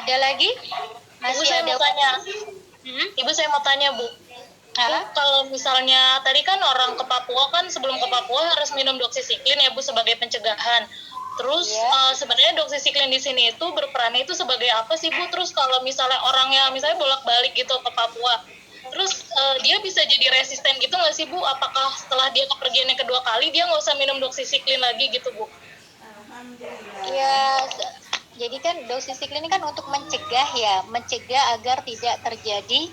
Ada lagi? Ibu saya mau tanya. Ibu saya mau tanya, Bu. Bu, kalau misalnya tadi kan orang ke Papua kan sebelum ke Papua harus minum doksisiklin ya Bu sebagai pencegahan. Terus sebenarnya doksisiklin di sini itu berperan itu sebagai apa sih Bu? Terus kalau misalnya orangnya misalnya bolak-balik gitu ke Papua, terus dia bisa jadi resisten gitu nggak sih Bu? Apakah setelah dia kepergian yang kedua kali dia nggak usah minum doksisiklin lagi gitu Bu? Ya, jadi kan doksisiklin ini kan untuk mencegah agar tidak terjadi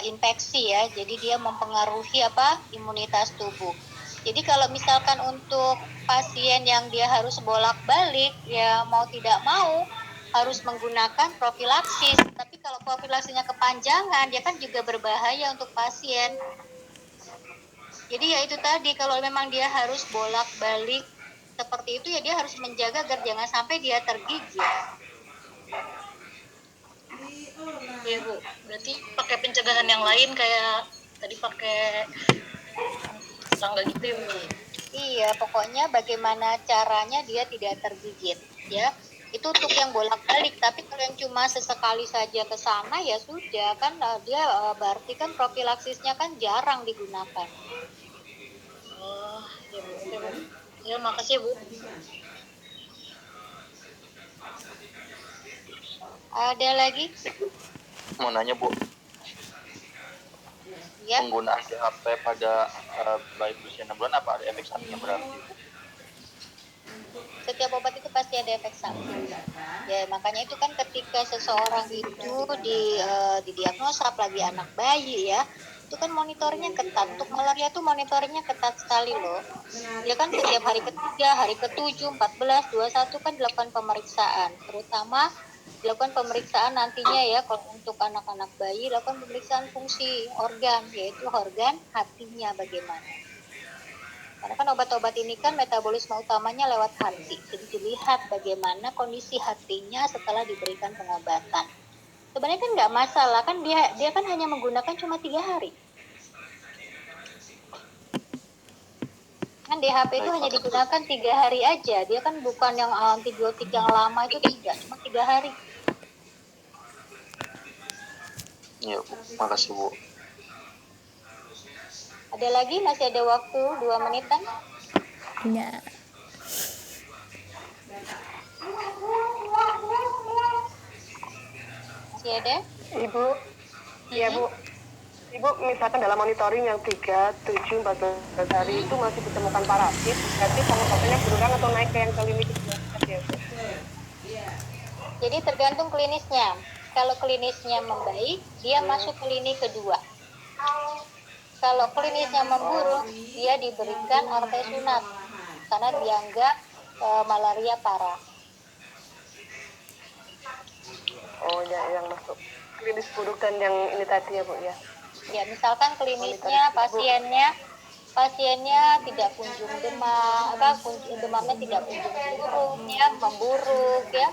infeksi ya. Jadi dia mempengaruhi imunitas tubuh. Jadi kalau misalkan untuk pasien yang dia harus bolak-balik ya mau tidak mau harus menggunakan profilaksis. Tapi kalau profilaksinya kepanjangan dia kan juga berbahaya untuk pasien. Jadi ya itu tadi kalau memang dia harus bolak-balik seperti itu ya dia harus menjaga agar jangan sampai dia tergigit. Iya Bu, berarti pakai pencegahan yang lain kayak tadi pakai serangga gitu ya Bu? Iya, pokoknya bagaimana caranya dia tidak tergigit ya. Itu untuk yang bolak-balik, tapi kalau yang cuma sesekali saja ke sana ya sudah kan dia berarti kan profilaksisnya kan jarang digunakan. Oh, ya Bu, oke Bu. Ya makasih Bu. Ada lagi? Mau nanya Bu, Ya. penggunaan DHP pada bayi berusia 6 bulan apa ada efek sampingnya berarti Bu? Setiap obat itu pasti ada efek samping. Ya, makanya itu kan ketika seseorang itu didiagnosa apalagi anak bayi ya, itu kan monitoringnya ketat. Untuk malaria tuh monitoringnya ketat sekali loh. Ya kan setiap hari ketiga, hari ke-7, 14, 21 kan dilakukan pemeriksaan. Terutama dilakukan pemeriksaan nantinya ya kalau untuk anak-anak bayi dilakukan pemeriksaan fungsi organ, yaitu organ hatinya bagaimana. Karena kan obat-obat ini kan metabolisme utamanya lewat hati. Jadi dilihat bagaimana kondisi hatinya setelah diberikan pengobatan. Sebenarnya kan nggak masalah, kan dia kan hanya menggunakan cuma 3 hari. Kan DHP itu hanya digunakan 3 hari aja. Dia kan bukan yang antibiotik yang lama itu tidak, cuma 3 hari. Iya Bu, makasih Bu. Ada lagi? Masih ada waktu 2 menitan? Enggak. Masih ada? Ibu, ya Bu. Ibu, misalkan dalam monitoring yang 3, 7, 14 hari itu masih ditemukan parasit, berarti pengobatannya berulang atau naik ke yang klinis ya Bu? Jadi tergantung klinisnya. Kalau klinisnya membaik, dia masuk ke lini kedua. Kalau klinisnya memburuk, dia diberikan artesunat karena dianggap malaria parah. Oh ya, yang masuk klinis buruk dan yang ini tadi ya Bu ya. Ya, misalkan klinisnya pasiennya tidak kunjung demamnya tidak kunjung turun ya, memburuk ya.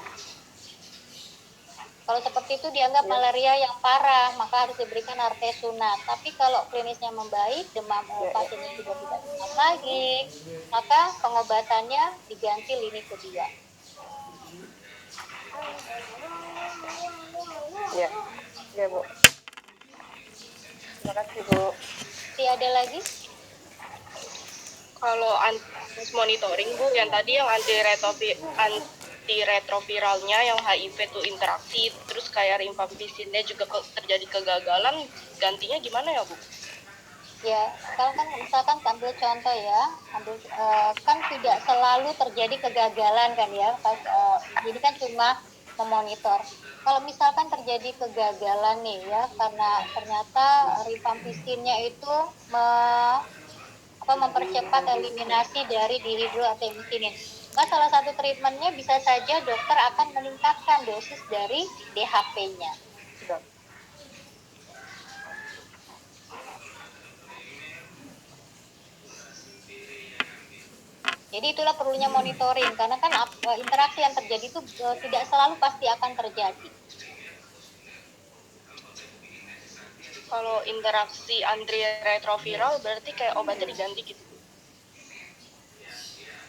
Kalau seperti itu dianggap malaria yang parah, maka harus diberikan artesunat. Tapi kalau klinisnya membaik, pasiennya sudah tidak demam lagi, maka pengobatannya diganti lini kedua. Ya Bu. Terima kasih Bu. Ada lagi? Kalau monitoring Bu, yang tadi yang antiretroviralnya yang HIV tuh interaksi, terus kayak rifampicin-nya juga terjadi kegagalan, gantinya gimana ya Bu? Ya, kalau kan misalkan ambil contoh ya, kan tidak selalu terjadi kegagalan kan ya, jadi kan cuma memonitor. Kalau misalkan terjadi kegagalan nih ya, karena ternyata rifampicin-nya itu mempercepat eliminasi dari dihidroartemisinin. Maka salah satu treatmentnya bisa saja dokter akan meningkatkan dosis dari DHP-nya. Jadi itulah perlunya monitoring, karena kan interaksi yang terjadi itu tidak selalu pasti akan terjadi. Kalau interaksi antiretroviral berarti kayak obatnya diganti gitu?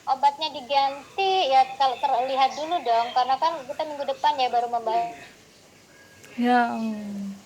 Obatnya diganti ya kalau terlihat dulu dong, karena kan kita minggu depan ya baru membahas Ya, ampun.